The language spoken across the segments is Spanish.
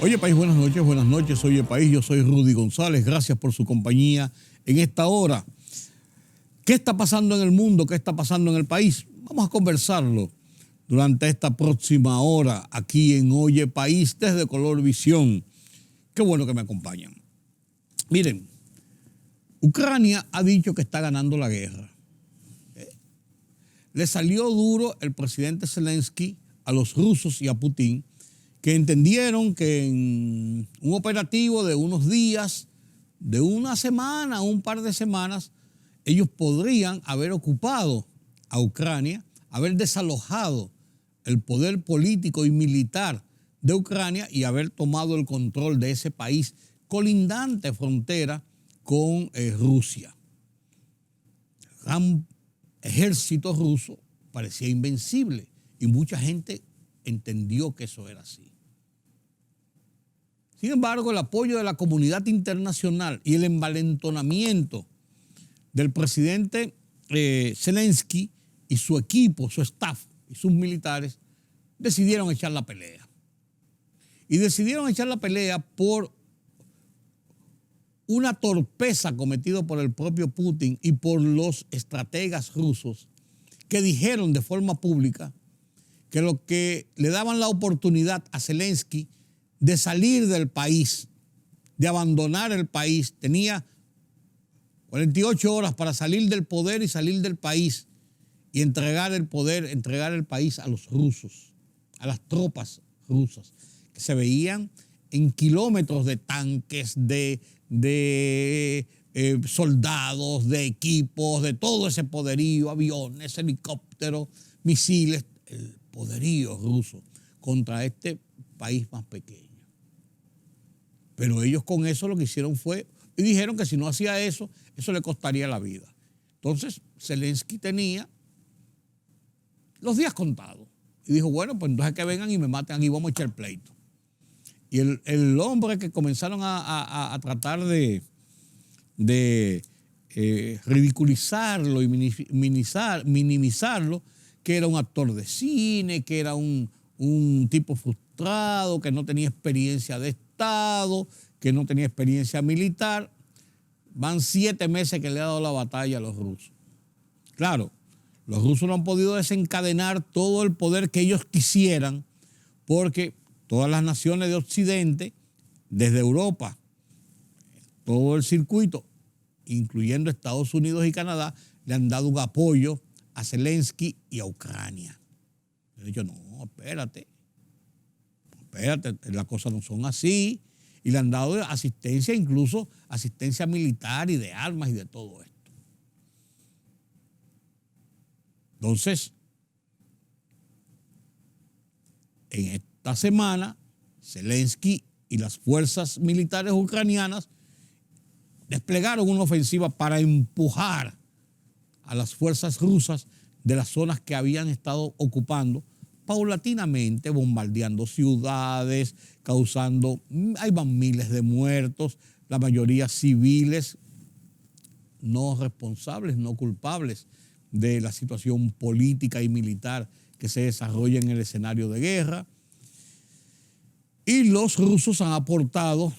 Oye País, buenas noches, Oye País, yo soy Rudy González, gracias por su compañía en esta hora. ¿Qué está pasando en el mundo? ¿Qué está pasando en el país? Vamos a conversarlo durante esta próxima hora aquí en Oye País desde Color Visión. Qué bueno que me acompañan. Miren, Ucrania ha dicho que está ganando la guerra. Le salió duro el presidente Zelensky a los rusos y a Putin, que entendieron que en un operativo de unos días, de una semana, un par de semanas, ellos podrían haber ocupado a Ucrania, haber desalojado el poder político y militar de Ucrania y haber tomado el control de ese país colindante frontera con Rusia. El gran ejército ruso parecía invencible y mucha gente entendió que eso era así. Sin embargo, el apoyo de la comunidad internacional y el envalentonamiento del presidente Zelensky y su equipo, su staff y sus militares decidieron echar la pelea. Y decidieron echar la pelea por una torpeza cometida por el propio Putin y por los estrategas rusos que dijeron de forma pública que lo que le daban la oportunidad a Zelensky de salir del país, de abandonar el país, tenía 48 horas para salir del poder y salir del país y entregar el poder, entregar el país a los rusos, a las tropas rusas, que se veían en kilómetros de tanques, de soldados, de equipos, de todo ese poderío, aviones, helicópteros, misiles, el poderío ruso contra este país más pequeño. Pero ellos con eso lo que hicieron fue, y dijeron que si no hacía eso, eso le costaría la vida. Entonces, Zelensky tenía los días contados. Y dijo, bueno, pues entonces que vengan y me maten aquí, vamos a echar pleito. Y el hombre que comenzaron a tratar de ridiculizarlo y minimizarlo, que era un actor de cine, que era un tipo frustrado, que no tenía experiencia de Estado, que no tenía experiencia militar. Van 7 meses que le ha dado la batalla a los rusos. Claro, los rusos no han podido desencadenar todo el poder que ellos quisieran, porque todas las naciones de Occidente, desde Europa, todo el circuito, incluyendo Estados Unidos y Canadá, le han dado un apoyo a Zelensky y a Ucrania. Le han dicho, no, espérate, las cosas no son así. Y le han dado asistencia, incluso asistencia militar y de armas y de todo esto. Entonces, en esta semana, Zelensky y las fuerzas militares ucranianas desplegaron una ofensiva para empujar a las fuerzas rusas de las zonas que habían estado ocupando paulatinamente, bombardeando ciudades, ahí van miles de muertos, la mayoría civiles, no responsables, no culpables de la situación política y militar que se desarrolla en el escenario de guerra. Y los rusos han aportado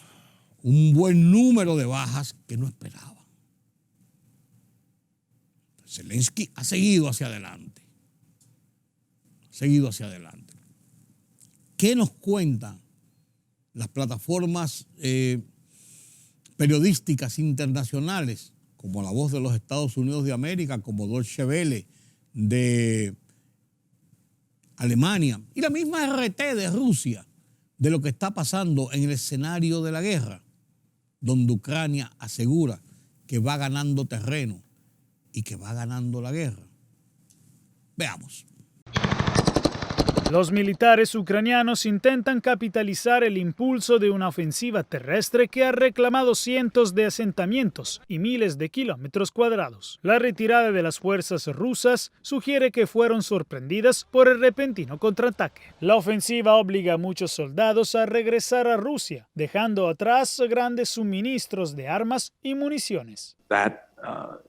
un buen número de bajas que no esperaban. Zelensky ha seguido hacia adelante. ¿Qué nos cuentan las plataformas periodísticas internacionales, como La Voz de los Estados Unidos de América, como Deutsche Welle de Alemania y la misma RT de Rusia, de lo que está pasando en el escenario de la guerra, donde Ucrania asegura que va ganando terreno y que va ganando la guerra? Veamos. Los militares ucranianos intentan capitalizar el impulso de una ofensiva terrestre que ha reclamado cientos de asentamientos y miles de kilómetros cuadrados. La retirada de las fuerzas rusas sugiere que fueron sorprendidas por el repentino contraataque. La ofensiva obliga a muchos soldados a regresar a Rusia, dejando atrás grandes suministros de armas y municiones. That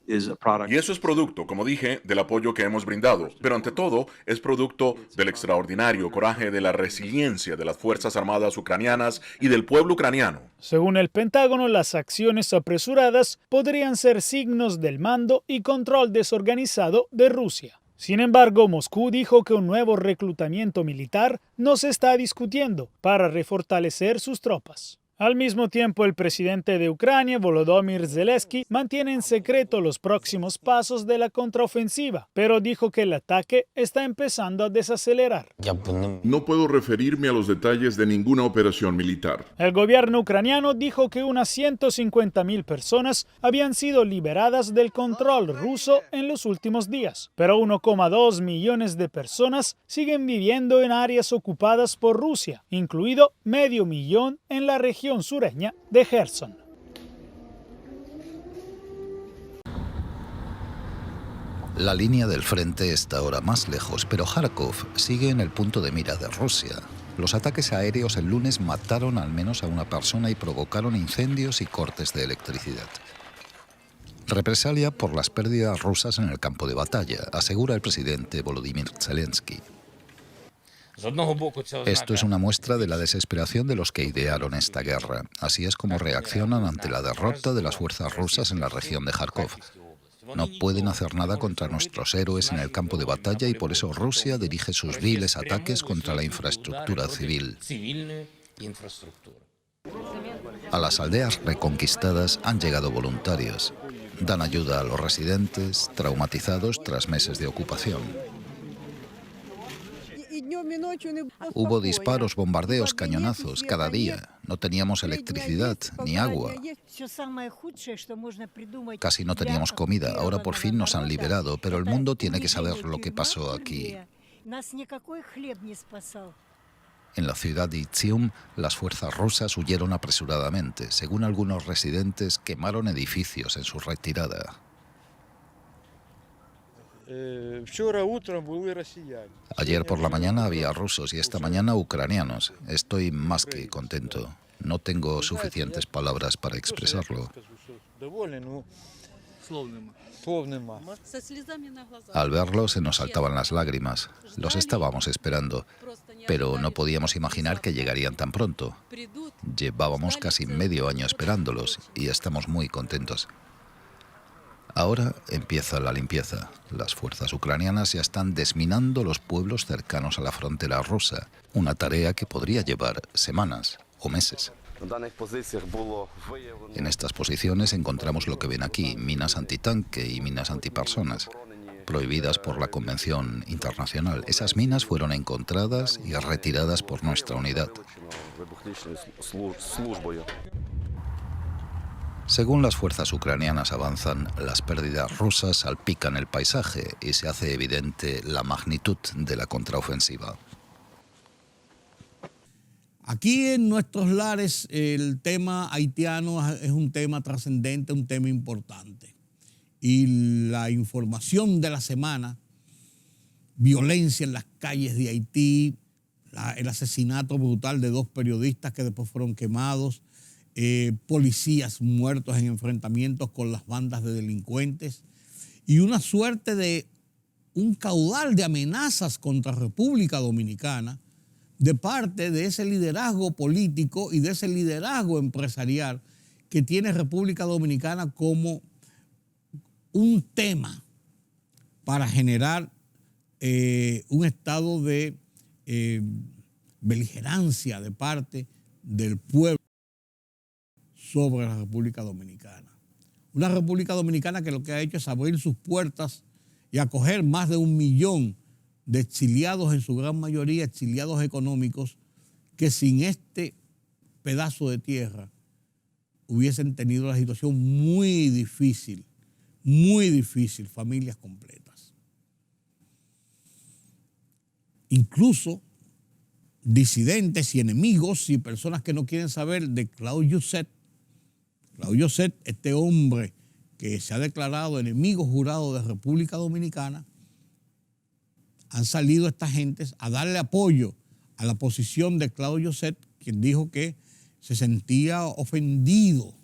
Y eso es producto, como dije, del apoyo que hemos brindado, pero ante todo es producto del extraordinario coraje, de la resiliencia de las Fuerzas Armadas ucranianas y del pueblo ucraniano. Según el Pentágono, las acciones apresuradas podrían ser signos del mando y control desorganizado de Rusia. Sin embargo, Moscú dijo que un nuevo reclutamiento militar no se está discutiendo para refortalecer sus tropas. Al mismo tiempo, el presidente de Ucrania, Volodymyr Zelensky, mantiene en secreto los próximos pasos de la contraofensiva, pero dijo que el ataque está empezando a desacelerar. No puedo referirme a los detalles de ninguna operación militar. El gobierno ucraniano dijo que unas 150.000 personas habían sido liberadas del control ruso en los últimos días, pero 1,2 millones de personas siguen viviendo en áreas ocupadas por Rusia, incluido 500.000 en la región sureña de Gerson. La línea del frente está ahora más lejos, pero Kharkov sigue en el punto de mira de Rusia. Los ataques aéreos el lunes mataron al menos a una persona y provocaron incendios y cortes de electricidad. Represalia por las pérdidas rusas en el campo de batalla, asegura el presidente Volodymyr Zelensky. Esto es una muestra de la desesperación de los que idearon esta guerra. Así es como reaccionan ante la derrota de las fuerzas rusas en la región de Kharkov. No pueden hacer nada contra nuestros héroes en el campo de batalla y por eso Rusia dirige sus viles ataques contra la infraestructura civil. A las aldeas reconquistadas han llegado voluntarios. Dan ayuda a los residentes traumatizados tras meses de ocupación. Hubo disparos, bombardeos, cañonazos cada día. No teníamos electricidad ni agua. Casi no teníamos comida. Ahora por fin nos han liberado, pero el mundo tiene que saber lo que pasó aquí. En la ciudad de Izium, las fuerzas rusas huyeron apresuradamente. Según algunos residentes, quemaron edificios en su retirada. Ayer por la mañana había rusos y esta mañana ucranianos. Estoy más que contento. No tengo suficientes palabras para expresarlo. Al verlos se nos saltaban las lágrimas. Los estábamos esperando, pero no podíamos imaginar que llegarían tan pronto. Llevábamos casi medio año esperándolos y estamos muy contentos. Ahora empieza la limpieza. Las fuerzas ucranianas ya están desminando los pueblos cercanos a la frontera rusa, una tarea que podría llevar semanas o meses. En estas posiciones encontramos lo que ven aquí, minas antitanque y minas antipersonas, prohibidas por la Convención Internacional. Esas minas fueron encontradas y retiradas por nuestra unidad. Según las fuerzas ucranianas avanzan, las pérdidas rusas salpican el paisaje y se hace evidente la magnitud de la contraofensiva. Aquí en nuestros lares el tema haitiano es un tema trascendente, un tema importante. Y la información de la semana, violencia en las calles de Haití, el asesinato brutal de 2 periodistas que después fueron quemados, policías muertos en enfrentamientos con las bandas de delincuentes y una suerte de un caudal de amenazas contra República Dominicana de parte de ese liderazgo político y de ese liderazgo empresarial que tiene República Dominicana como un tema para generar un estado de beligerancia de parte del pueblo sobre la República Dominicana. Una República Dominicana que lo que ha hecho es abrir sus puertas y acoger más de 1 millón de exiliados, en su gran mayoría exiliados económicos, que sin este pedazo de tierra hubiesen tenido la situación muy difícil, familias completas. Incluso disidentes y enemigos y personas que no quieren saber de Claude Joseph. Claude Joseph, este hombre que se ha declarado enemigo jurado de República Dominicana, han salido estas gentes a darle apoyo a la posición de Claude Joseph, quien dijo que se sentía ofendido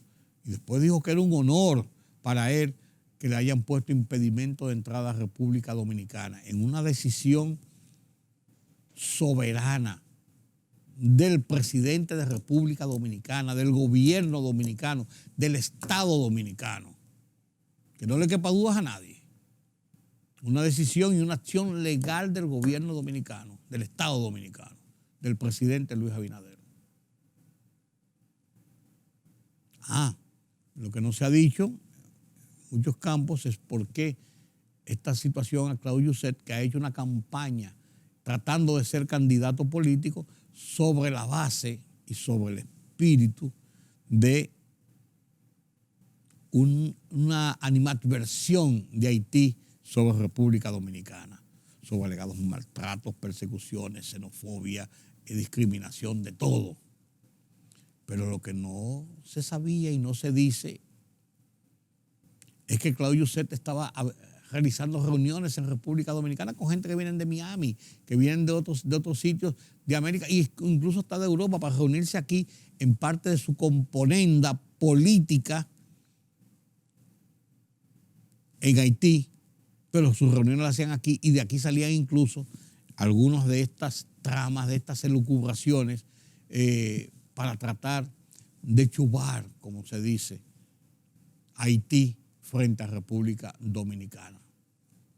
y después dijo que era un honor para él que le hayan puesto impedimento de entrada a República Dominicana, en una decisión soberana del presidente de República Dominicana, del gobierno dominicano, del Estado dominicano, que no le quepa dudas a nadie. Una decisión y una acción legal del gobierno dominicano, del Estado dominicano, del presidente Luis Abinader. Lo que no se ha dicho en muchos campos es por qué esta situación a Claudio Yuset, que ha hecho una campaña tratando de ser candidato político sobre la base y sobre el espíritu de una animadversión de Haití sobre República Dominicana, sobre alegados maltratos, persecuciones, xenofobia y discriminación, de todo. Pero lo que no se sabía y no se dice es que Claudio Yuset estaba realizando reuniones en República Dominicana con gente que vienen de Miami, que vienen de otros sitios de América e incluso hasta de Europa, para reunirse aquí en parte de su componenda política en Haití, pero sus reuniones las hacían aquí y de aquí salían incluso algunas de estas tramas, de estas elucubraciones para tratar de chubar, como se dice, Haití frente a República Dominicana.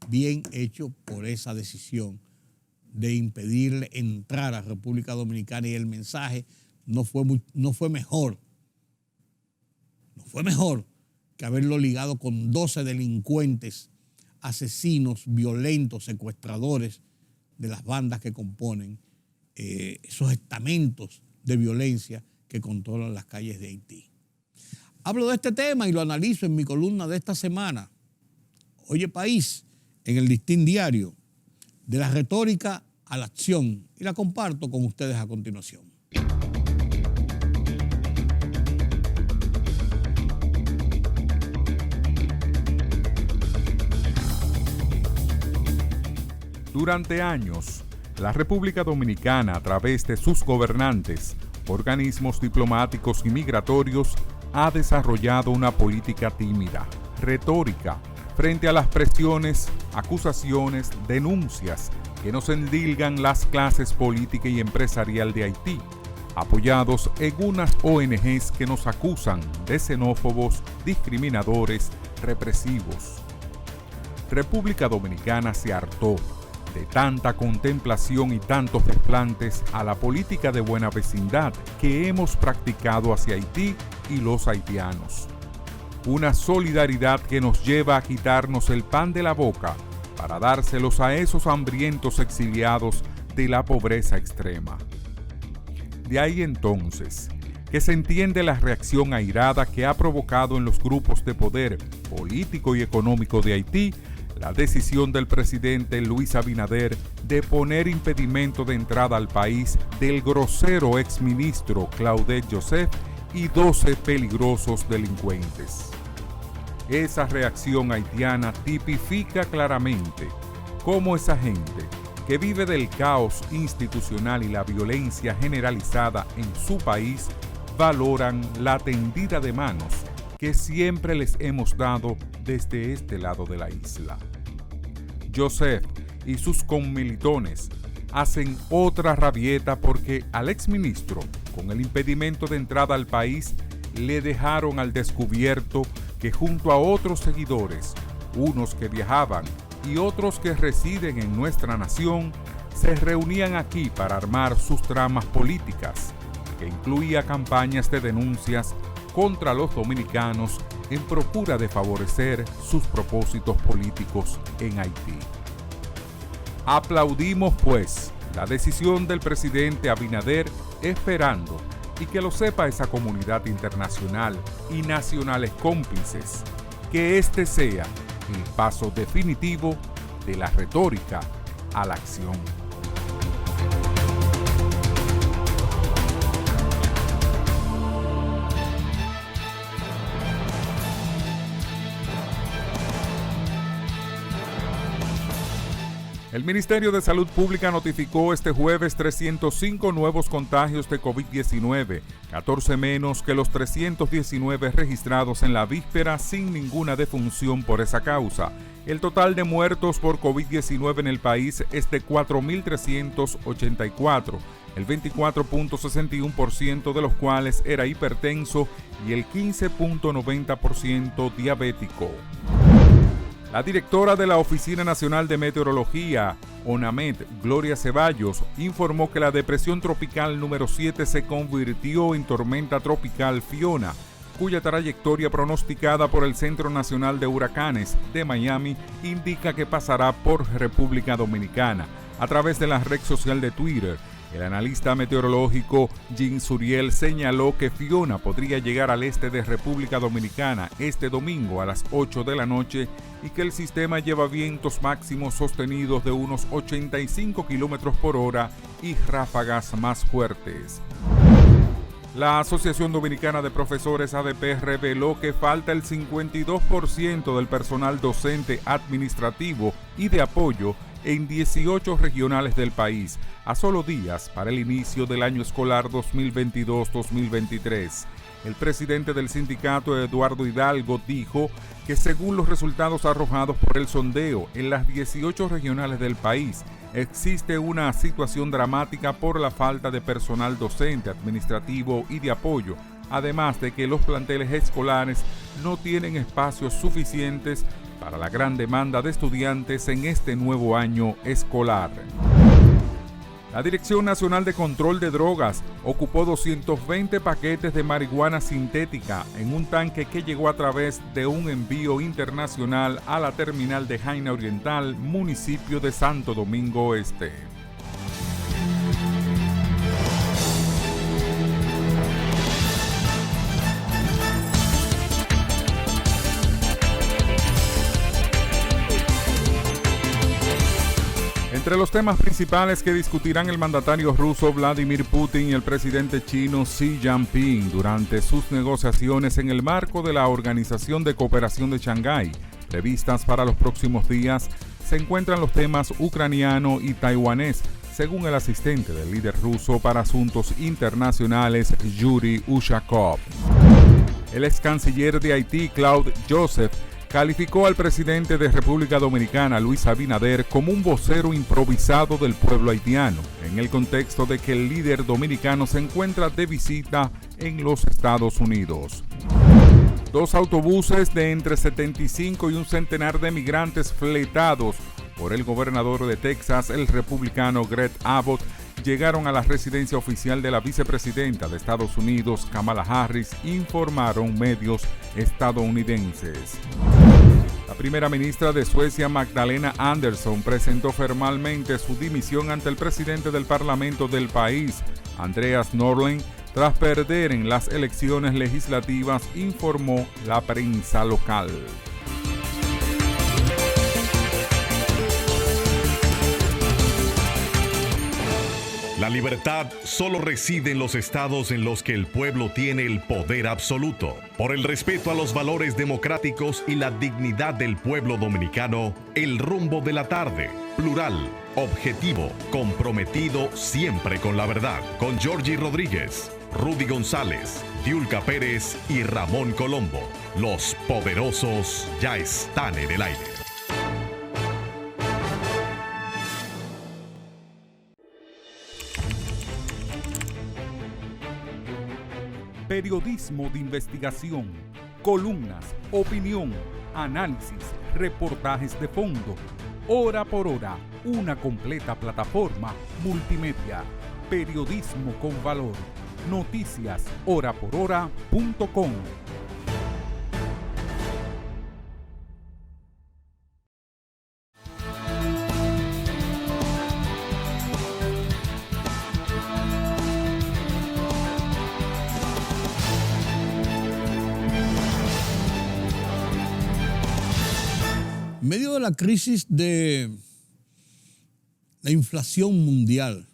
Bien hecho por esa decisión de impedirle entrar a República Dominicana, y el mensaje no fue mejor que haberlo ligado con 12 delincuentes, asesinos, violentos, secuestradores de las bandas que componen esos estamentos de violencia que controlan las calles de Haití. Hablo de este tema y lo analizo en mi columna de esta semana, Oye País, en el Listín Diario, de la retórica a la acción, y la comparto con ustedes a continuación. Durante años, la República Dominicana, a través de sus gobernantes, organismos diplomáticos y migratorios, ha desarrollado una política tímida, retórica, frente a las presiones, acusaciones, denuncias que nos endilgan las clases política y empresarial de Haití, apoyados en unas ONGs que nos acusan de xenófobos, discriminadores, represivos. República Dominicana se hartó de tanta contemplación y tantos desplantes a la política de buena vecindad que hemos practicado hacia Haití y los haitianos. Una solidaridad que nos lleva a quitarnos el pan de la boca para dárselos a esos hambrientos exiliados de la pobreza extrema. De ahí entonces que se entiende la reacción airada que ha provocado en los grupos de poder político y económico de Haití la decisión del presidente Luis Abinader de poner impedimento de entrada al país del grosero exministro Claudet Joseph y 12 peligrosos delincuentes. Esa reacción haitiana tipifica claramente cómo esa gente que vive del caos institucional y la violencia generalizada en su país valoran la tendida de manos que siempre les hemos dado desde este lado de la isla. Joseph y sus conmilitones hacen otra rabieta porque al exministro, con el impedimento de entrada al país, le dejaron al descubierto que junto a otros seguidores, unos que viajaban y otros que residen en nuestra nación, se reunían aquí para armar sus tramas políticas, que incluía campañas de denuncias contra los dominicanos en procura de favorecer sus propósitos políticos en Haití. Aplaudimos, pues, la decisión del presidente Abinader, esperando, y que lo sepa esa comunidad internacional y nacionales cómplices, que este sea el paso definitivo de la retórica a la acción. El Ministerio de Salud Pública notificó este jueves 305 nuevos contagios de COVID-19, 14 menos que los 319 registrados en la víspera, sin ninguna defunción por esa causa. El total de muertos por COVID-19 en el país es de 4.384, el 24.61% de los cuales era hipertenso y el 15.90% diabético. La directora de la Oficina Nacional de Meteorología, ONAMET, Gloria Ceballos, informó que la depresión tropical número 7 se convirtió en tormenta tropical Fiona, cuya trayectoria pronosticada por el Centro Nacional de Huracanes de Miami indica que pasará por República Dominicana. A través de la red social de Twitter, el analista meteorológico Jean Suriel señaló que Fiona podría llegar al este de República Dominicana este domingo a las 8 de la noche y que el sistema lleva vientos máximos sostenidos de unos 85 kilómetros por hora y ráfagas más fuertes. La Asociación Dominicana de Profesores ADP reveló que falta el 52% del personal docente administrativo y de apoyo en 18 regionales del país, a solo días para el inicio del año escolar 2022-2023. El presidente del sindicato, Eduardo Hidalgo, dijo que según los resultados arrojados por el sondeo en las 18 regionales del país, existe una situación dramática por la falta de personal docente, administrativo y de apoyo, además de que los planteles escolares no tienen espacios suficientes para la gran demanda de estudiantes en este nuevo año escolar. La Dirección Nacional de Control de Drogas ocupó 220 paquetes de marihuana sintética en un tanque que llegó a través de un envío internacional a la terminal de Jaina Oriental, municipio de Santo Domingo Este. Entre los temas principales que discutirán el mandatario ruso Vladimir Putin y el presidente chino Xi Jinping durante sus negociaciones en el marco de la Organización de Cooperación de Shanghái, previstas para los próximos días, se encuentran los temas ucraniano y taiwanés, según el asistente del líder ruso para asuntos internacionales, Yuri Ushakov. El ex canciller de Haití, Claude Joseph, calificó al presidente de República Dominicana, Luis Abinader, como un vocero improvisado del pueblo haitiano, en el contexto de que el líder dominicano se encuentra de visita en los Estados Unidos. 2 autobuses de entre 75 y un centenar de migrantes fletados por el gobernador de Texas, el republicano Greg Abbott, llegaron a la residencia oficial de la vicepresidenta de Estados Unidos, Kamala Harris, informaron medios estadounidenses. La primera ministra de Suecia, Magdalena Andersson, presentó formalmente su dimisión ante el presidente del Parlamento del país, Andreas Norlén, tras perder en las elecciones legislativas, informó la prensa local. La libertad solo reside en los estados en los que el pueblo tiene el poder absoluto. Por el respeto a los valores democráticos y la dignidad del pueblo dominicano, el rumbo de la tarde, plural, objetivo, comprometido siempre con la verdad. Con Georgie Rodríguez, Rudy González, Diulca Pérez y Ramón Colombo. Los poderosos ya están en el aire. Periodismo de investigación, columnas, opinión, análisis, reportajes de fondo. Hora por hora, una completa plataforma multimedia. Periodismo con valor. Noticias horaporhora.com. En medio de la crisis de la inflación mundial,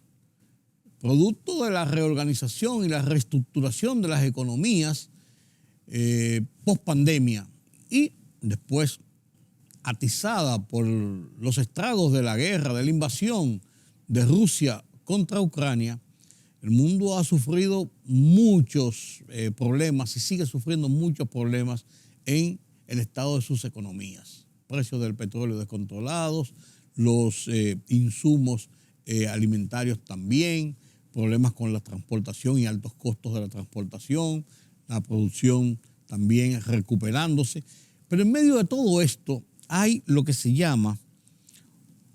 producto de la reorganización y la reestructuración de las economías post-pandemia y después atizada por los estragos de la guerra, de la invasión de Rusia contra Ucrania, el mundo ha sufrido muchos problemas y sigue sufriendo muchos problemas en el estado de sus economías. Precios del petróleo descontrolados, los insumos alimentarios también, problemas con la transportación y altos costos de la transportación, la producción también recuperándose. Pero en medio de todo esto hay lo que se llama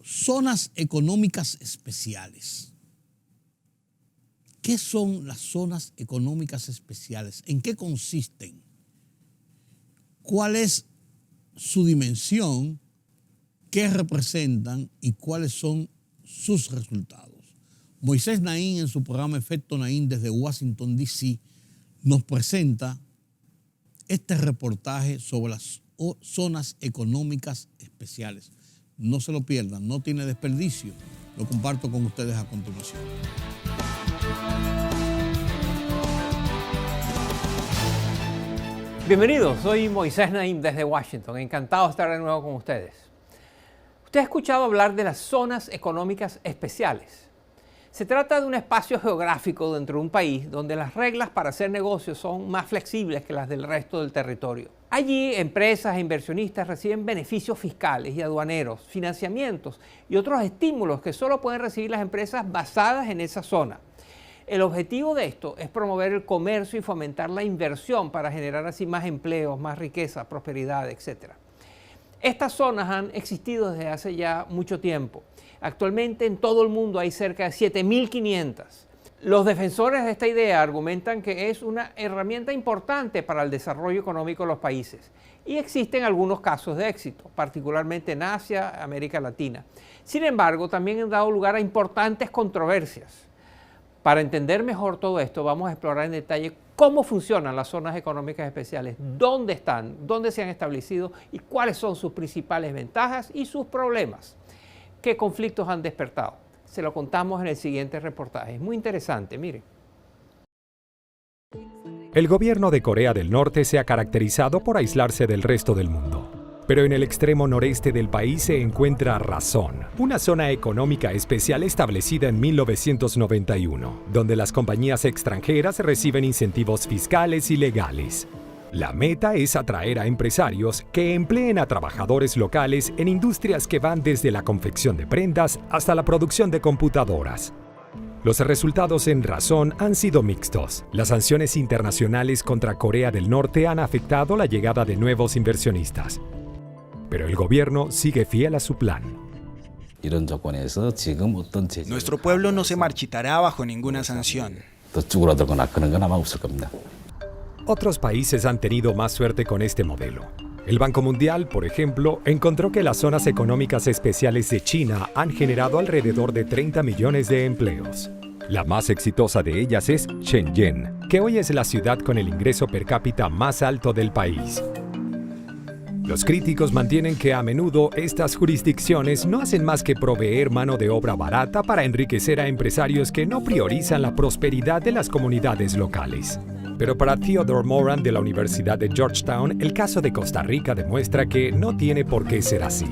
zonas económicas especiales. ¿Qué son las zonas económicas especiales? ¿En qué consisten? ¿Cuál es su dimensión? ¿Qué representan y cuáles son sus resultados? Moisés Naín, en su programa Efecto Naín desde Washington, D.C., nos presenta este reportaje sobre las zonas económicas especiales. No se lo pierdan, no tiene desperdicio. Lo comparto con ustedes a continuación. Bienvenidos, soy Moisés Naín desde Washington. Encantado de estar de nuevo con ustedes. Usted ha escuchado hablar de las zonas económicas especiales. Se trata de un espacio geográfico dentro de un país donde las reglas para hacer negocios son más flexibles que las del resto del territorio. Allí, empresas e inversionistas reciben beneficios fiscales y aduaneros, financiamientos y otros estímulos que solo pueden recibir las empresas basadas en esa zona. El objetivo de esto es promover el comercio y fomentar la inversión para generar así más empleos, más riqueza, prosperidad, etc. Estas zonas han existido desde hace ya mucho tiempo. Actualmente en todo el mundo hay cerca de 7.500. Los defensores de esta idea argumentan que es una herramienta importante para el desarrollo económico de los países. Y existen algunos casos de éxito, particularmente en Asia, América Latina. Sin embargo, también han dado lugar a importantes controversias. Para entender mejor todo esto, vamos a explorar en detalle cómo funcionan las zonas económicas especiales, dónde están, dónde se han establecido y cuáles son sus principales ventajas y sus problemas. ¿Qué conflictos han despertado? Se lo contamos en el siguiente reportaje. Es muy interesante, miren. El gobierno de Corea del Norte se ha caracterizado por aislarse del resto del mundo. Pero en el extremo noreste del país se encuentra Razón, una zona económica especial establecida en 1991, donde las compañías extranjeras reciben incentivos fiscales y legales. La meta es atraer a empresarios que empleen a trabajadores locales en industrias que van desde la confección de prendas hasta la producción de computadoras. Los resultados en Razón han sido mixtos. Las sanciones internacionales contra Corea del Norte han afectado la llegada de nuevos inversionistas. Pero el gobierno sigue fiel a su plan. Nuestro pueblo no se marchitará bajo ninguna sanción. Otros países han tenido más suerte con este modelo. El Banco Mundial, por ejemplo, encontró que las zonas económicas especiales de China han generado alrededor de 30 millones de empleos. La más exitosa de ellas es Shenzhen, que hoy es la ciudad con el ingreso per cápita más alto del país. Los críticos mantienen que a menudo estas jurisdicciones no hacen más que proveer mano de obra barata para enriquecer a empresarios que no priorizan la prosperidad de las comunidades locales. Pero para Theodore Moran de la Universidad de Georgetown, el caso de Costa Rica demuestra que no tiene por qué ser así.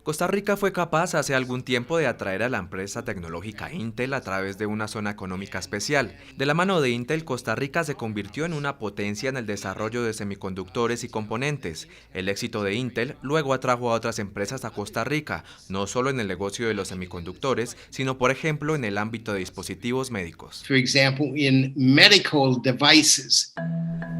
Costa Rica fue capaz hace algún tiempo de atraer a la empresa tecnológica Intel a través de una zona económica especial. De la mano de Intel, Costa Rica se convirtió en una potencia en el desarrollo de semiconductores y componentes. El éxito de Intel luego atrajo a otras empresas a Costa Rica, no solo en el negocio de los semiconductores, sino por ejemplo en el ámbito de dispositivos médicos.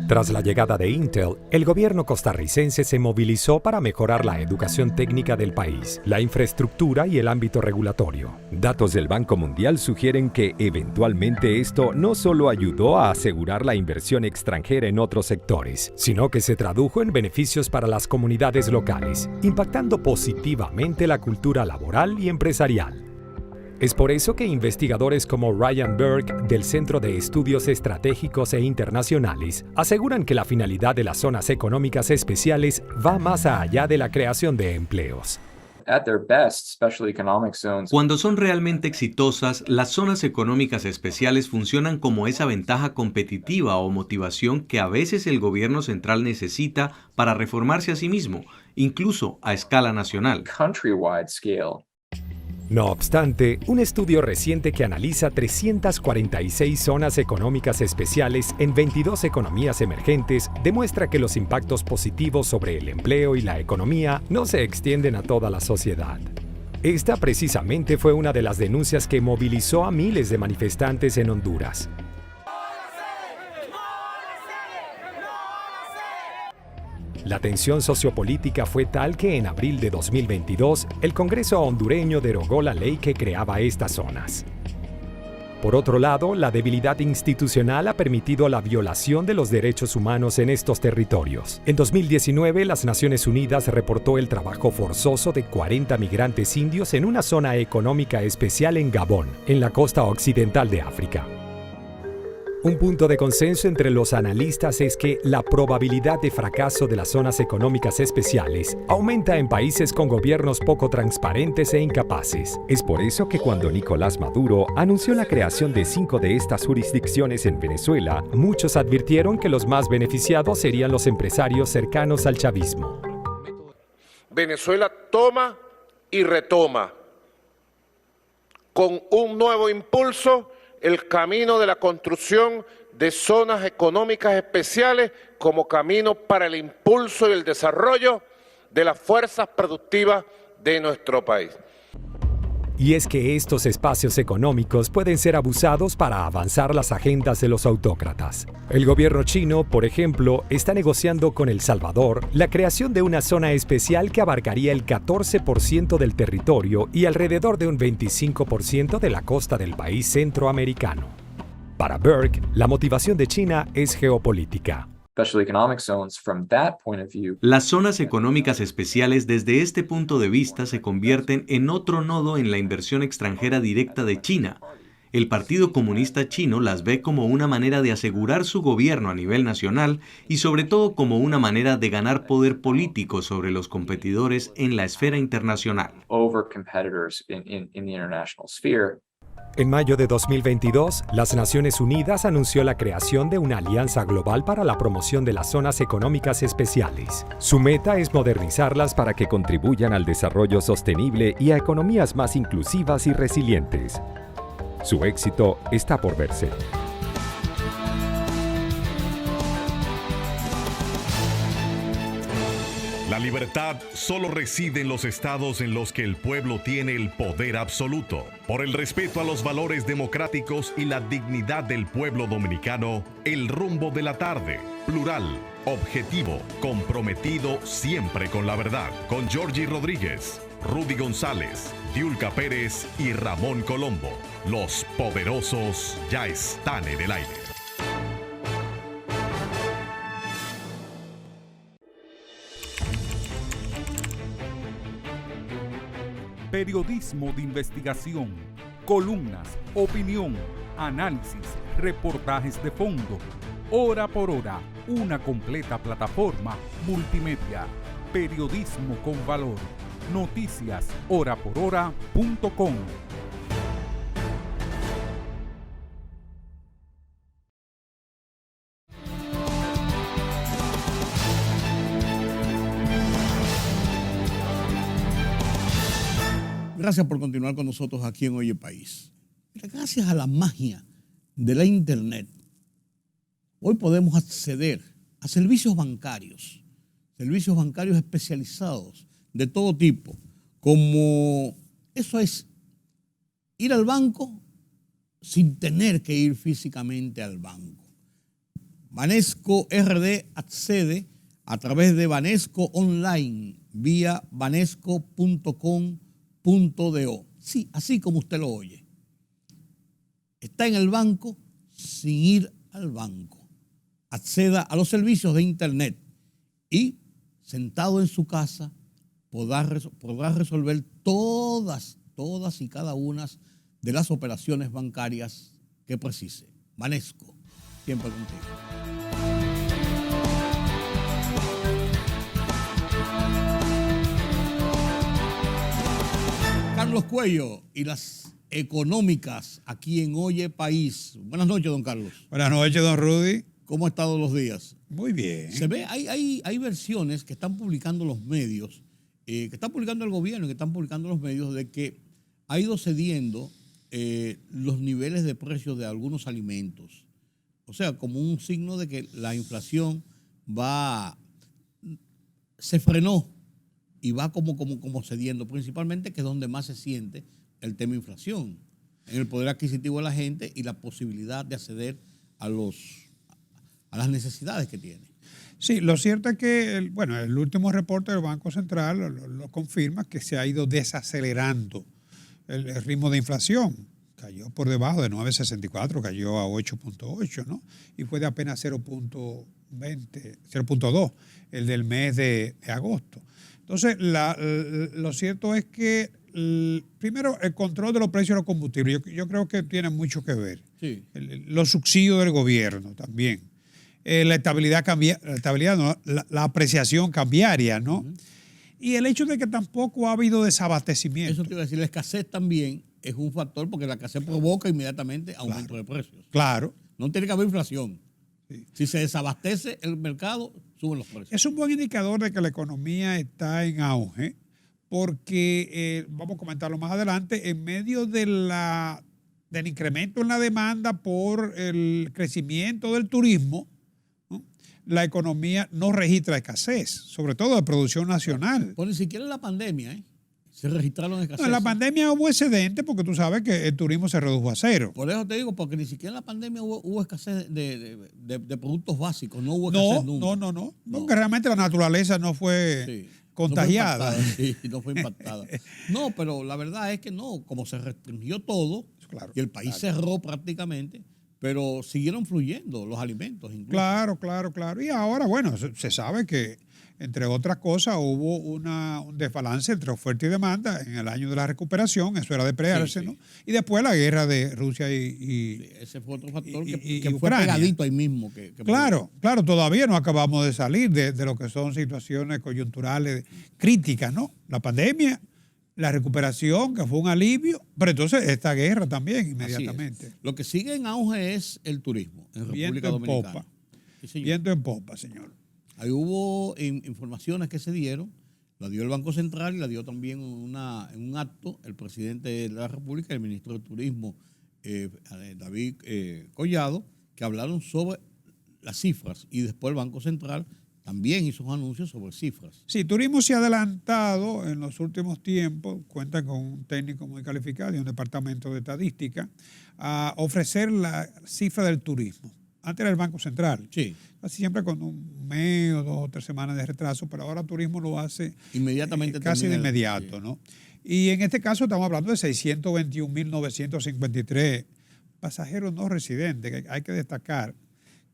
Tras la llegada de Intel, el gobierno costarricense se movilizó para mejorar la educación técnica del país, la infraestructura y el ámbito regulatorio. Datos del Banco Mundial sugieren que eventualmente esto no solo ayudó a asegurar la inversión extranjera en otros sectores, sino que se tradujo en beneficios para las comunidades locales, impactando positivamente la cultura laboral y empresarial. Es por eso que investigadores como Ryan Berg del Centro de Estudios Estratégicos e Internacionales aseguran que la finalidad de las zonas económicas especiales va más allá de la creación de empleos. Cuando son realmente exitosas, las zonas económicas especiales funcionan como esa ventaja competitiva o motivación que a veces el gobierno central necesita para reformarse a sí mismo, incluso a escala nacional. No obstante, un estudio reciente que analiza 346 zonas económicas especiales en 22 economías emergentes demuestra que los impactos positivos sobre el empleo y la economía no se extienden a toda la sociedad. Esta precisamente fue una de las denuncias que movilizó a miles de manifestantes en Honduras. La tensión sociopolítica fue tal que en abril de 2022, el Congreso hondureño derogó la ley que creaba estas zonas. Por otro lado, la debilidad institucional ha permitido la violación de los derechos humanos en estos territorios. En 2019, las Naciones Unidas reportó el trabajo forzoso de 40 migrantes indios en una zona económica especial en Gabón, en la costa occidental de África. Un punto de consenso entre los analistas es que la probabilidad de fracaso de las zonas económicas especiales aumenta en países con gobiernos poco transparentes e incapaces. Es por eso que cuando Nicolás Maduro anunció la creación de 5 de estas jurisdicciones en Venezuela, muchos advirtieron que los más beneficiados serían los empresarios cercanos al chavismo. Venezuela toma y retoma con un nuevo impulso el camino de la construcción de zonas económicas especiales como camino para el impulso y el desarrollo de las fuerzas productivas de nuestro país. Y es que estos espacios económicos pueden ser abusados para avanzar las agendas de los autócratas. El gobierno chino, por ejemplo, está negociando con El Salvador la creación de una zona especial que abarcaría el 14% del territorio y alrededor de un 25% de la costa del país centroamericano. Para Burke, la motivación de China es geopolítica. Las zonas económicas especiales desde este punto de vista se convierten en otro nodo en la inversión extranjera directa de China. El Partido Comunista Chino las ve como una manera de asegurar su gobierno a nivel nacional y sobre todo como una manera de ganar poder político sobre los competidores en la esfera internacional. En mayo de 2022, las Naciones Unidas anunció la creación de una alianza global para la promoción de las zonas económicas especiales. Su meta es modernizarlas para que contribuyan al desarrollo sostenible y a economías más inclusivas y resilientes. Su éxito está por verse. La libertad solo reside en los estados en los que el pueblo tiene el poder absoluto. Por el respeto a los valores democráticos y la dignidad del pueblo dominicano, El Rumbo de la Tarde, plural, objetivo, comprometido siempre con la verdad. Con Georgie Rodríguez, Rudy González, Diulca Pérez y Ramón Colombo. Los poderosos ya están en el aire. Periodismo de investigación, columnas, opinión, análisis, reportajes de fondo. Hora por hora, una completa plataforma multimedia. Periodismo con valor. Noticias horaporhora.com. Gracias por continuar con nosotros aquí en Oye País. Gracias a la magia de la Internet, hoy podemos acceder a servicios bancarios especializados de todo tipo, como eso es ir al banco sin tener que ir físicamente al banco. Banesco RD accede a través de Banesco Online vía banesco.com.do. Sí, así como usted lo oye. Está en el banco sin ir al banco. Acceda a los servicios de Internet y, sentado en su casa, podrá resolver todas y cada una de las operaciones bancarias que precise. Banesco, siempre contigo. Carlos Cuello y las económicas aquí en Oye País. Buenas noches, don Carlos. Buenas noches, don Rudy. ¿Cómo ha estado los días? Muy bien. Se ve, hay versiones que están publicando los medios, que está publicando el gobierno, que están publicando los medios, de que ha ido cediendo los niveles de precios de algunos alimentos. O sea, como un signo de que la inflación se frenó y va como cediendo, principalmente, que es donde más se siente el tema inflación, en el poder adquisitivo de la gente y la posibilidad de acceder a las necesidades que tiene. Sí, lo cierto es que el último reporte del Banco Central lo confirma, que se ha ido desacelerando el ritmo de inflación. Cayó por debajo de 9.64, cayó a 8.8, ¿no? Y fue de apenas 0.2 el del mes de agosto. Entonces, lo cierto es que, primero, el control de los precios de los combustibles, yo creo que tiene mucho que ver. Sí. Los subsidios del gobierno también. La apreciación cambiaria, ¿no? Uh-huh. Y el hecho de que tampoco ha habido desabastecimiento. Eso te iba a decir, la escasez también es un factor, porque la escasez provoca inmediatamente aumento de precios. Claro. No tiene que haber inflación. Sí. Si se desabastece el mercado, suben los precios. Es un buen indicador de que la economía está en auge, porque, vamos a comentarlo más adelante, en medio del incremento en la demanda por el crecimiento del turismo, ¿no? La economía no registra escasez, sobre todo de producción nacional. Pues ni siquiera en la pandemia, se registraron escasez. No, en la pandemia hubo excedente, porque tú sabes que el turismo se redujo a cero. Por eso te digo, porque ni siquiera en la pandemia hubo escasez de productos básicos, no hubo escasez nunca. No, porque realmente la naturaleza no fue contagiada. No fue impactada. No, pero la verdad es que no, como se restringió todo, claro, y el país cerró prácticamente, pero siguieron fluyendo los alimentos incluso. Claro. Y ahora, bueno, se sabe que, entre otras cosas, hubo un desbalance entre oferta y demanda en el año de la recuperación, eso era de prearse, ¿no? Y después la guerra de Rusia y ese fue otro factor que fue Ucrania. Pegadito ahí mismo. Claro, todavía no acabamos de salir de lo que son situaciones coyunturales críticas, ¿no? La pandemia, la recuperación, que fue un alivio, pero entonces esta guerra también inmediatamente. Lo que sigue en auge es el turismo en República Dominicana. Viento en popa, señor. Ahí hubo informaciones que se dieron, la dio el Banco Central y la dio también en un acto el presidente de la República y el ministro de Turismo, David Collado, que hablaron sobre las cifras, y después el Banco Central también hizo un anuncio sobre cifras. Sí, turismo se ha adelantado en los últimos tiempos, cuenta con un técnico muy calificado y un departamento de estadística, a ofrecer la cifra del turismo. Antes era el Banco Central. Sí. Casi siempre con un mes o 2 o 3 semanas de retraso, pero ahora turismo lo hace inmediatamente, casi de inmediato, sí, ¿no? Y en este caso estamos hablando de 621.953 pasajeros no residentes. Hay que destacar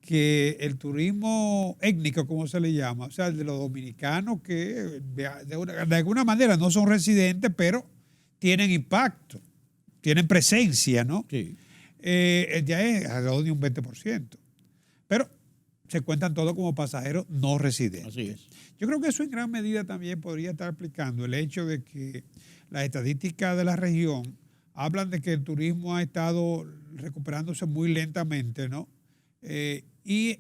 que el turismo étnico, como se le llama, o sea, el de los dominicanos que de alguna manera no son residentes, pero tienen impacto, tienen presencia, ¿no? Sí. Ya es alrededor de un 20%. Pero se cuentan todos como pasajeros no residentes. Así es. Yo creo que eso en gran medida también podría estar explicando el hecho de que las estadísticas de la región hablan de que el turismo ha estado recuperándose muy lentamente, ¿no? E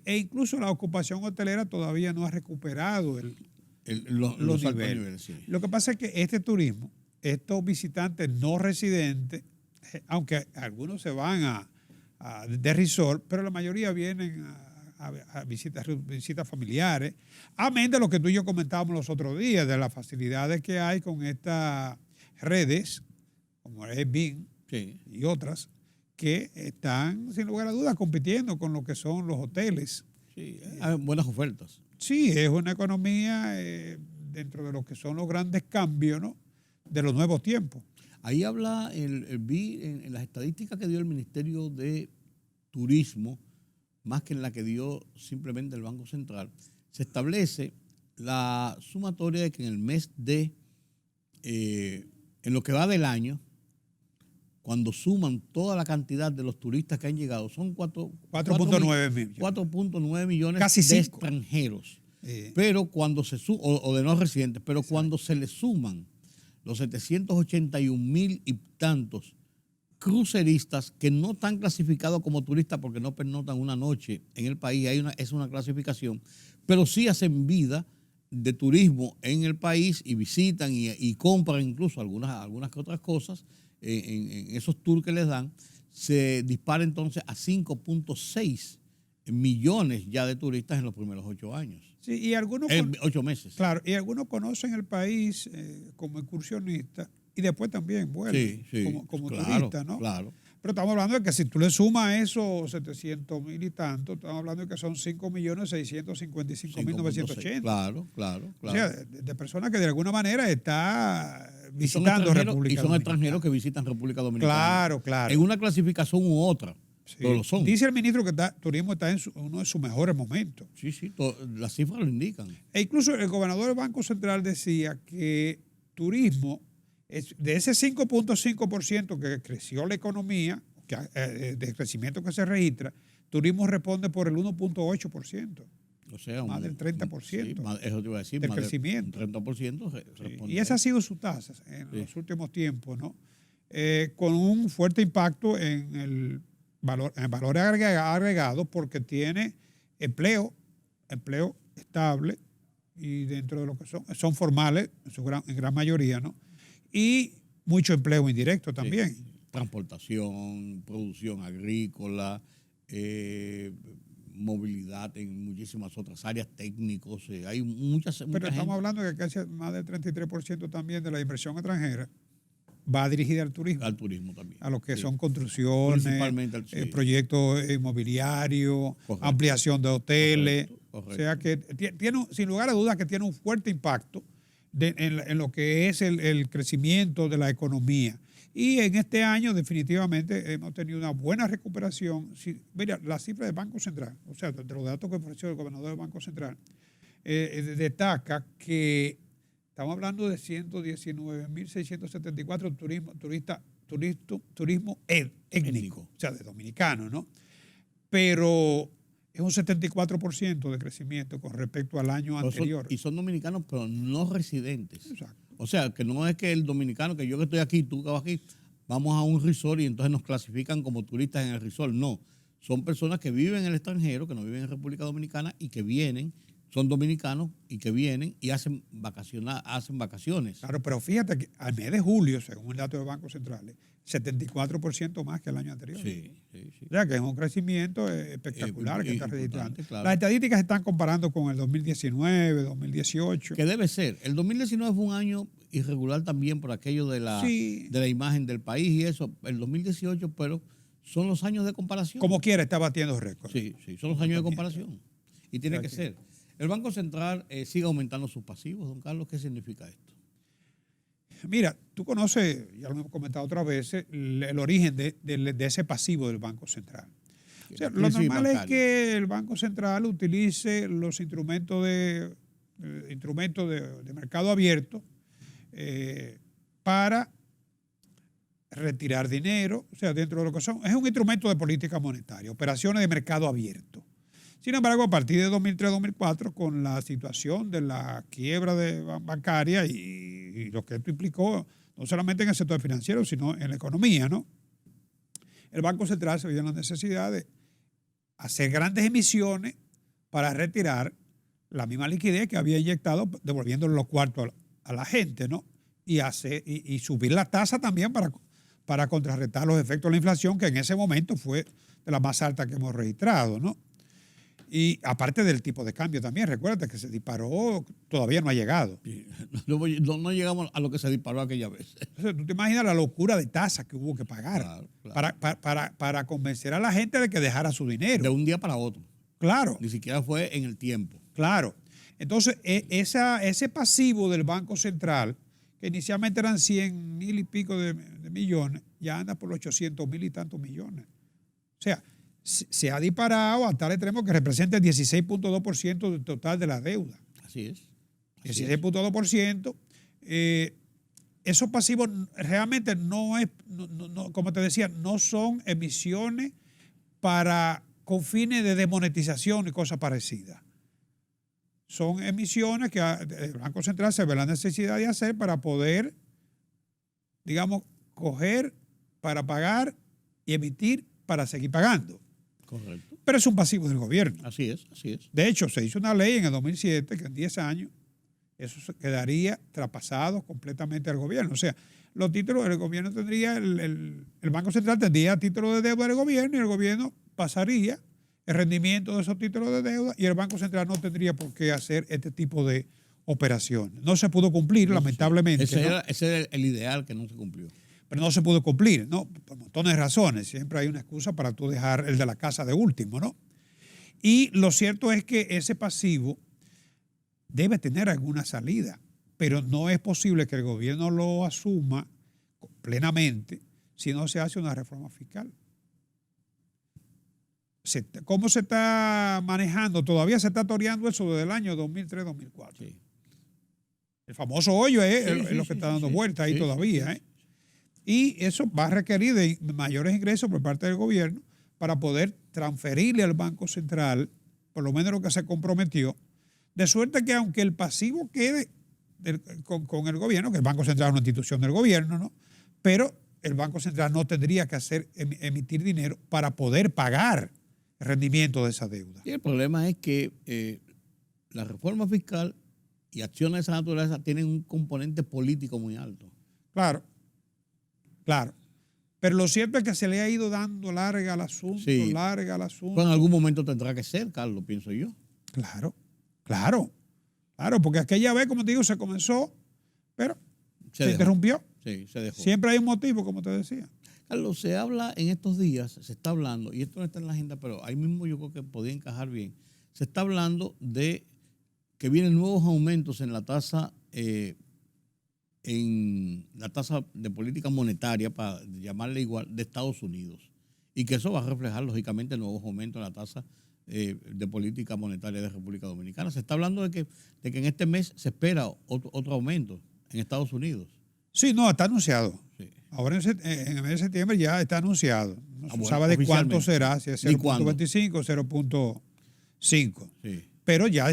incluso la ocupación hotelera todavía no ha recuperado los niveles. Sí. Lo que pasa es que este turismo, estos visitantes no residentes, aunque algunos se van de resort, pero la mayoría vienen a visitas familiares, amén de lo que tú y yo comentábamos los otros días, de las facilidades que hay con estas redes, como Airbnb y otras, que están, sin lugar a dudas, compitiendo con lo que son los hoteles. Sí, hay buenas ofertas. Sí, es una economía dentro de lo que son los grandes cambios, ¿no?, de los nuevos tiempos. Ahí habla, vi en las estadísticas que dio el Ministerio de Turismo, más que en la que dio simplemente el Banco Central, se establece la sumatoria de que en el mes en lo que va del año, cuando suman toda la cantidad de los turistas que han llegado, son 4.9 millones. 4.9 millones Casi de 5 extranjeros. Pero cuando se o de no residentes, pero cuando se le suman los 781,000 y tantos cruceristas que no están clasificados como turistas porque no pernoctan una noche en el país, es una clasificación, pero sí hacen vida de turismo en el país y visitan y compran incluso algunas que otras cosas en esos tours que les dan, se dispara entonces a 5.6 millones ya de turistas en los primeros 8 años. Sí, y algunos 8 meses. Claro, y algunos conocen el país como excursionistas y después también vuelven como turistas, ¿no? Claro. Pero estamos hablando de que si tú le sumas a esos 700,000 y tanto, estamos hablando de que son 5.655.980. Claro. O sea, de personas que de alguna manera está visitando República Dominicana. Y son extranjeros que visitan República Dominicana. Claro. En una clasificación u otra. Sí. Todos lo son. Dice el ministro que turismo está en uno de sus mejores momentos. Sí, las cifras lo indican. E incluso el gobernador del Banco Central decía que turismo, de ese 5.5% que creció la economía, de crecimiento que se registra, turismo responde por el 1.8%. O sea, más del 30%. Sí, eso te iba a decir, del más crecimiento. Del 30% responde. Y esa ha sido su tasa en los últimos tiempos, ¿no? Con un fuerte impacto en el valor agregado, porque tiene empleo estable, y dentro de lo que son formales en gran mayoría, ¿no? Y mucho empleo indirecto también. Sí. Transportación, producción agrícola, movilidad en muchísimas otras áreas, técnicos, hay muchas. Pero estamos hablando de que casi más del 33% también de la inversión extranjera va dirigida al turismo. Al turismo también. A lo que son construcciones, principalmente proyectos inmobiliarios, ampliación de hoteles. Correcto. O sea que tiene, sin lugar a dudas, que tiene un fuerte impacto en lo que es el crecimiento de la economía. Y en este año definitivamente hemos tenido una buena recuperación. Mira, la cifra del Banco Central, o sea, de los datos que ofreció el gobernador del Banco Central, destaca que estamos hablando de 119.674 turismo étnico, o sea, de dominicanos, ¿no? Pero es un 74% de crecimiento con respecto al año anterior. Y son dominicanos, pero no residentes. Exacto. O sea, que no es que el dominicano, que yo que estoy aquí, tú que vas aquí, vamos a un resort y entonces nos clasifican como turistas en el resort. No, son personas que viven en el extranjero, que no viven en República Dominicana y que vienen, son dominicanos y que vienen y hacen vacaciones. Claro, pero fíjate que al mes de julio, según el dato del Banco Central, 74% más que el año anterior. Sí. O sea, que es un crecimiento espectacular que está registrando. Claro. Las estadísticas se están comparando con el 2019, 2018. Que debe ser. El 2019 fue un año irregular también por aquello de la imagen del país y eso. El 2018, pero son los años de comparación. Como quiera, está batiendo récords. Sí, son los años de comparación. Y tiene que ser. El Banco Central sigue aumentando sus pasivos. Don Carlos, ¿qué significa esto? Mira, tú conoces, ya lo hemos comentado otras veces, el origen de ese pasivo del Banco Central. O sea, lo normal es que el Banco Central utilice los instrumentos de mercado abierto para retirar dinero, o sea, dentro de lo que son. Es un instrumento de política monetaria, operaciones de mercado abierto. Sin embargo, a partir de 2003-2004, con la situación de la quiebra bancaria y lo que esto implicó, no solamente en el sector financiero, sino en la economía, ¿no? El Banco Central se vio en la necesidad de hacer grandes emisiones para retirar la misma liquidez que había inyectado, devolviéndole los cuartos a la gente, ¿no? Y subir la tasa también para contrarrestar los efectos de la inflación, que en ese momento fue de la más alta que hemos registrado, ¿no? Y aparte del tipo de cambio también, recuérdate que se disparó, todavía no ha llegado. No llegamos a lo que se disparó aquella vez. Entonces, tú te imaginas la locura de tasas que hubo que pagar para convencer a la gente de que dejara su dinero. De un día para otro. Claro. Ni siquiera fue en el tiempo. Claro. Entonces, ese pasivo del Banco Central, que inicialmente eran 100,000 y pico de millones, ya anda por los 800,000 y tantos millones. O sea, se ha disparado a tal extremo que representa el 16.2% del total de la deuda. Así es. 16.2%. Esos pasivos realmente no, como te decía, no son emisiones con fines de desmonetización y cosas parecidas. Son emisiones que el Banco Central se ve la necesidad de hacer para poder digamos, coger para pagar y emitir para seguir pagando. Correcto. Pero es un pasivo del gobierno. Así es, así es. De hecho, se hizo una ley en el 2007 que en 10 años eso quedaría traspasado completamente al gobierno. O sea, los títulos del gobierno tendría, el Banco Central tendría títulos de deuda del gobierno y el gobierno pasaría el rendimiento de esos títulos de deuda y el Banco Central no tendría por qué hacer este tipo de operaciones. No se pudo cumplir, lamentablemente. Ese era el ideal que no se cumplió. Pero no se pudo cumplir, ¿no? Por montones de razones. Siempre hay una excusa para tú dejar el de la casa de último, ¿no? Y lo cierto es que ese pasivo debe tener alguna salida, pero no es posible que el gobierno lo asuma plenamente si no se hace una reforma fiscal. ¿Cómo se está manejando? Todavía se está toreando eso desde el año 2003-2004. Sí. El famoso hoyo es lo que está dando vuelta ahí todavía. Y eso va a requerir de mayores ingresos por parte del gobierno para poder transferirle al Banco Central, por lo menos lo que se comprometió, de suerte que aunque el pasivo quede con el gobierno, que el Banco Central es una institución del gobierno, ¿no? Pero el Banco Central no tendría que emitir dinero para poder pagar el rendimiento de esa deuda. Y el problema es que la reforma fiscal y acciones de esa naturaleza tienen un componente político muy alto. Claro. Pero lo cierto es que se le ha ido dando larga al asunto. Pues en algún momento tendrá que ser, Carlos, pienso yo. Claro, porque aquella vez, como te digo, se comenzó, pero se interrumpió. Sí, se dejó. Siempre hay un motivo, como te decía. Carlos, se habla en estos días, se está hablando, y esto no está en la agenda, pero ahí mismo yo creo que podía encajar bien. Se está hablando de que vienen nuevos aumentos en la tasa de política monetaria, para llamarle igual, de Estados Unidos. Y que eso va a reflejar, lógicamente, nuevos aumentos en la tasa de política monetaria de República Dominicana. Se está hablando de que en este mes se espera otro aumento en Estados Unidos. Sí, no, está anunciado. Sí. Ahora en el mes de septiembre ya está anunciado. No se sabe de cuánto será, si es 0.25 o 0.5. Sí. Pero ya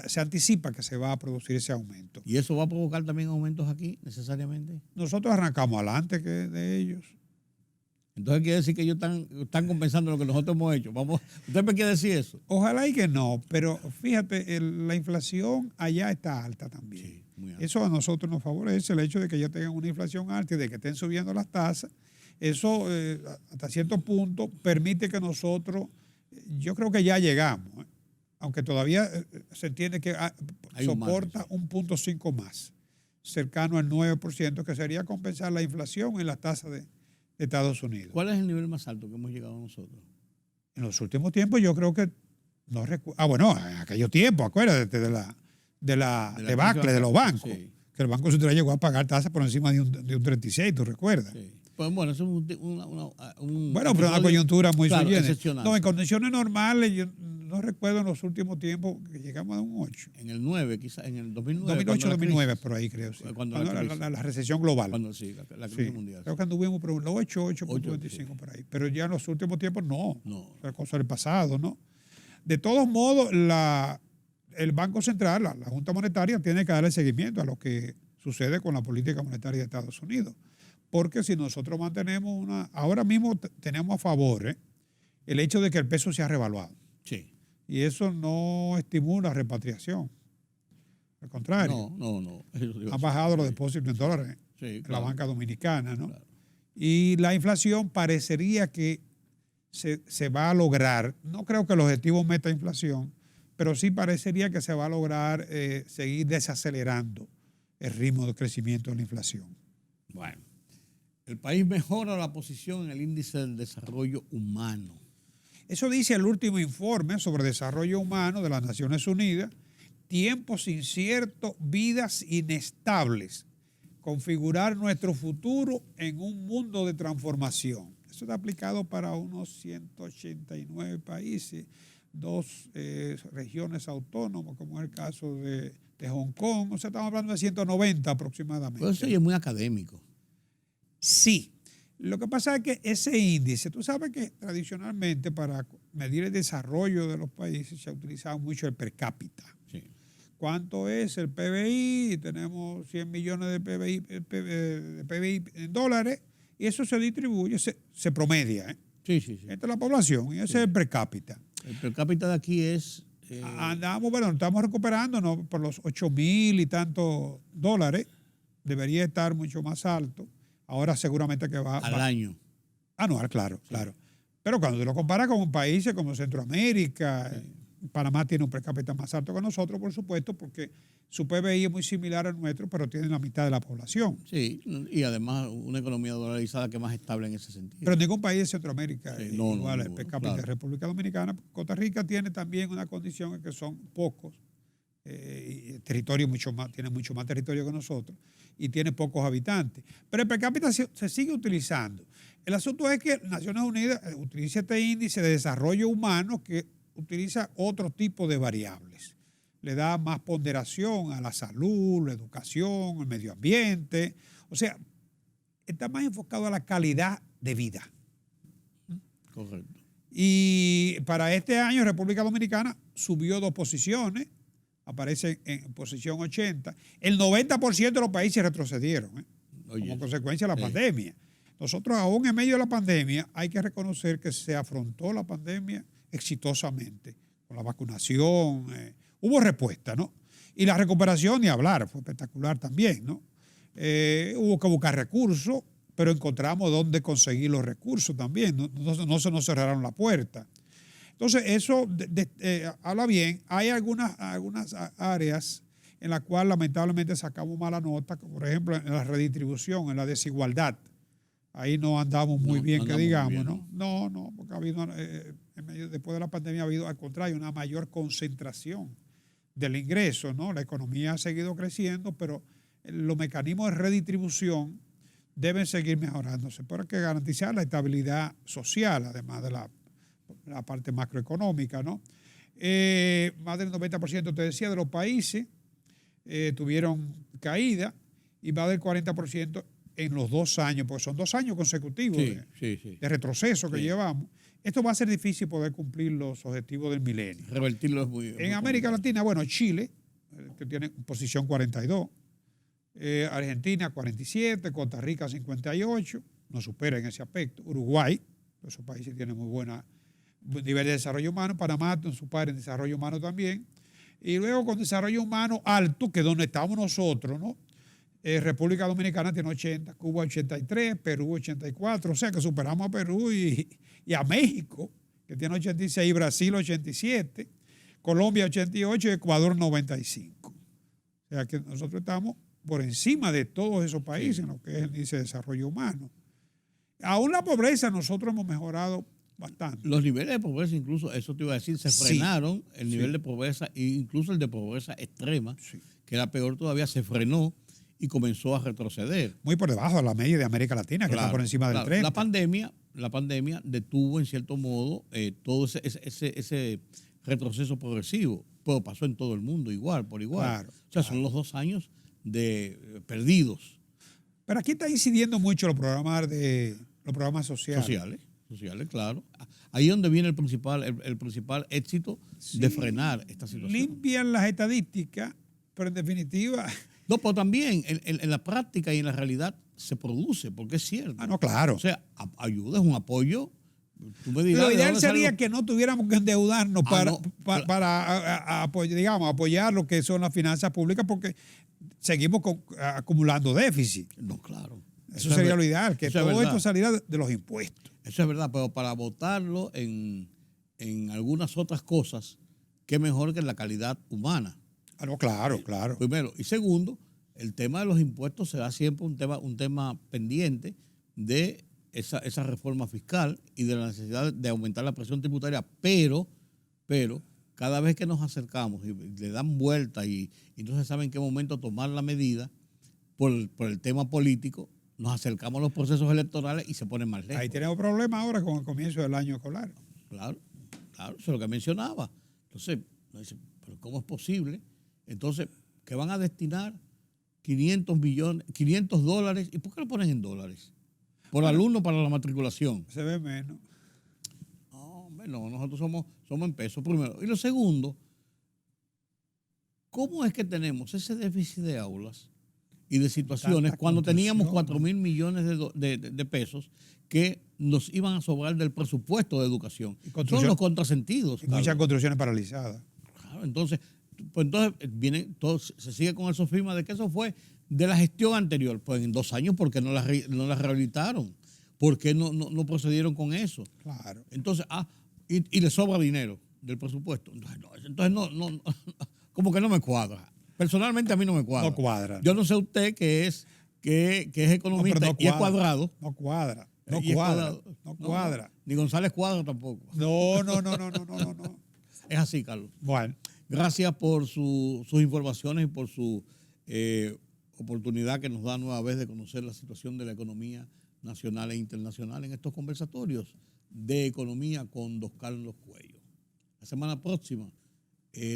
se anticipa que se va a producir ese aumento. ¿Y eso va a provocar también aumentos aquí, necesariamente? Nosotros arrancamos adelante de ellos. Entonces quiere decir que ellos están compensando lo que nosotros hemos hecho. ¿Usted me quiere decir eso? Ojalá y que no, pero fíjate, la inflación allá está alta también. Sí, muy alta. Eso a nosotros nos favorece, el hecho de que ya tengan una inflación alta y de que estén subiendo las tasas. Eso hasta cierto punto permite que nosotros, yo creo que ya llegamos, aunque todavía se entiende que soporta un 0.5 más, cercano al 9%, que sería compensar la inflación en las tasas de Estados Unidos. ¿Cuál es el nivel más alto que hemos llegado nosotros? En los últimos tiempos yo creo que no recuerdo. Bueno, en aquellos tiempos, acuérdate de la debacle de los bancos, sí. Que el Banco Central llegó a pagar tasas por encima de un 36, ¿tú recuerdas? Sí. Pues bueno, eso es pero una coyuntura muy excepcional. No, en condiciones normales, yo no recuerdo en los últimos tiempos que llegamos a un 8. En el 9, quizás, en el 2009. 2008-2009, por ahí creo. Sí. Cuando la recesión global. La crisis mundial. Creo que anduvimos por los 8.25 por ahí. Pero ya en los últimos tiempos no. La cosa del pasado, ¿no? De todos modos, el Banco Central, la Junta Monetaria, tiene que darle seguimiento a lo que sucede con la política monetaria de Estados Unidos. Porque si nosotros mantenemos ahora mismo tenemos a favor el hecho de que el peso se ha revaluado. Sí. Y eso no estimula repatriación. Al contrario. No. Han bajado los depósitos en dólares en la banca dominicana, ¿no? Claro. Y la inflación parecería que se va a lograr. No creo que el objetivo meta inflación, pero sí parecería que se va a lograr seguir desacelerando el ritmo de crecimiento de la inflación. Bueno. El país mejora la posición en el índice del desarrollo humano. Eso dice el último informe sobre desarrollo humano de las Naciones Unidas. Tiempos inciertos, vidas inestables. Configurar nuestro futuro en un mundo de transformación. Eso está aplicado para unos 189 países, 2 regiones autónomas, como es el caso de Hong Kong. O sea, estamos hablando de 190 aproximadamente. Pues eso ya es muy académico. Sí. Lo que pasa es que ese índice, tú sabes que tradicionalmente para medir el desarrollo de los países se ha utilizado mucho el per cápita. Sí. cuánto es el PBI, tenemos 100 millones de PBI en dólares, y eso se distribuye, se promedia. Sí. Esta es la población, y ese es el per cápita. El per cápita de aquí es... Estamos recuperándonos por los 8,000 y tantos dólares. Debería estar mucho más alto. Ahora seguramente que va... Al año. Anual, claro. Pero cuando tú lo comparas con países como Centroamérica, Panamá tiene un per cápita más alto que nosotros, por supuesto, porque su PBI es muy similar al nuestro, pero tiene la mitad de la población. Sí, y además una economía dolarizada que es más estable en ese sentido. Pero ningún país de Centroamérica igual el per cápita claro. de República Dominicana. Costa Rica tiene también una condición en que son pocos, y el territorio tiene mucho más territorio que nosotros, y tiene pocos habitantes. Pero el per cápita se sigue utilizando. El asunto es que Naciones Unidas utiliza este índice de desarrollo humano que utiliza otro tipo de variables. Le da más ponderación a la salud, la educación, el medio ambiente. O sea, está más enfocado a la calidad de vida. Correcto. Y para este año República Dominicana subió 2 posiciones, aparece en posición 80. El 90% de los países retrocedieron como consecuencia de la pandemia. Nosotros, aún en medio de la pandemia, hay que reconocer que se afrontó la pandemia exitosamente, con la vacunación, hubo respuesta, ¿no? Y la recuperación, ni hablar, fue espectacular también, ¿no? Hubo que buscar recursos, pero encontramos dónde conseguir los recursos también, no se nos cerraron la puerta. Entonces, eso habla bien. Hay algunas áreas en las cuales lamentablemente sacamos mala nota, por ejemplo, en la redistribución, en la desigualdad. Ahí no andamos muy bien, que digamos, ¿no? No, porque ha habido, después de la pandemia ha habido, al contrario, una mayor concentración del ingreso, ¿no? La economía ha seguido creciendo, pero los mecanismos de redistribución deben seguir mejorándose, pero hay que garantizar la estabilidad social, además de la parte macroeconómica, ¿no? Más del 90%, te decía, de los países tuvieron caída, y más del 40% en los 2 años, porque son 2 años consecutivos de retroceso que llevamos. Esto va a ser difícil poder cumplir los objetivos del milenio. Revertirlo es muy... En América Latina, bueno, Chile, que tiene posición 42, Argentina 47, Costa Rica 58, nos supera en ese aspecto. Uruguay, esos países tienen muy buena nivel de desarrollo humano. Panamá nos supera en desarrollo humano también. Y luego con desarrollo humano alto, que es donde estamos nosotros, ¿no? República Dominicana tiene 80, Cuba 83, Perú 84, o sea que superamos a Perú y a México, que tiene 86, Brasil 87, Colombia 88 y Ecuador 95. O sea que nosotros estamos por encima de todos esos países en lo que es el índice de desarrollo humano. Aún la pobreza nosotros hemos mejorado bastante. Los niveles de pobreza, incluso, eso te iba a decir, se frenaron. El nivel de pobreza, incluso el de pobreza extrema, que era peor todavía, se frenó y comenzó a retroceder. Muy por debajo de la media de América Latina, que está por encima del 30. La pandemia detuvo, en cierto modo, todo ese retroceso progresivo, pero pasó en todo el mundo igual, por igual. Son los 2 años perdidos. Pero aquí está incidiendo mucho los programas sociales. Sociales, claro. Ahí es donde viene el principal éxito de frenar esta situación. Limpian las estadísticas, pero en definitiva... No, pero también en la práctica y en la realidad se produce, porque es cierto. No, claro. O sea, ayuda, es un apoyo. Tú me dirás, lo ideal sería que no tuviéramos que endeudarnos para apoyar lo que son las finanzas públicas, porque seguimos acumulando déficit. No, claro. Eso sería lo ideal, que todo esto saliera de los impuestos. Eso es verdad, pero para votarlo en algunas otras cosas, qué mejor que en la calidad humana. No, claro. Primero. Y segundo, el tema de los impuestos será siempre un tema pendiente de esa reforma fiscal y de la necesidad de aumentar la presión tributaria. Pero cada vez que nos acercamos y le dan vuelta y no se sabe en qué momento tomar la medida por el tema político, nos acercamos a los procesos electorales y se ponen más lejos. Ahí tenemos problemas ahora con el comienzo del año escolar. Claro, eso es lo que mencionaba. Entonces, ¿pero cómo es posible? Entonces, que van a destinar $500 ¿y por qué lo ponen en dólares? Por alumno para la matriculación. Se ve menos. No, nosotros somos en pesos primero. Y lo segundo, ¿cómo es que tenemos ese déficit de aulas y de situaciones Tanta cuando teníamos construcción, 4.000 millones de pesos que nos iban a sobrar del presupuesto de educación? Son los contrasentidos. Y muchas construcciones paralizadas. Claro, entonces viene, todo, se sigue con el sofisma de que eso fue de la gestión anterior. Pues en 2 años, ¿por qué no la rehabilitaron? ¿Por qué no procedieron con eso? Claro. Entonces, y le sobra dinero del presupuesto. Entonces no, como que no me cuadra. Personalmente a mí no me cuadra. No cuadra. Yo no sé usted que es economista y es cuadrado. No cuadra. No Y es cuadra. cuadrado. No cuadra. Ni González Cuadra tampoco. No. Es así, Carlos. Bueno. Gracias por sus informaciones y por su oportunidad que nos da nueva vez de conocer la situación de la economía nacional e internacional en estos conversatorios de economía con Don Carlos Cuello. La semana próxima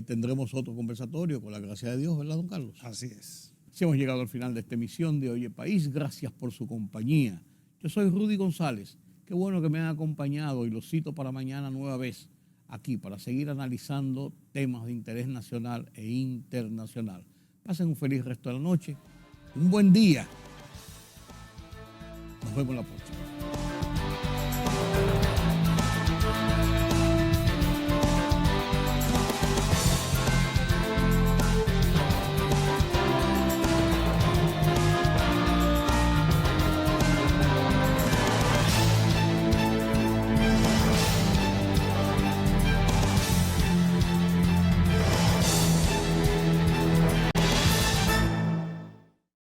tendremos otro conversatorio, con la gracia de Dios, ¿verdad, don Carlos? Así es. Si hemos llegado al final de esta emisión de Oye País, gracias por su compañía. Yo soy Rudy González. Qué bueno que me han acompañado y los cito para mañana nueva vez aquí para seguir analizando temas de interés nacional e internacional. Pasen un feliz resto de la noche, un buen día. Nos vemos la próxima.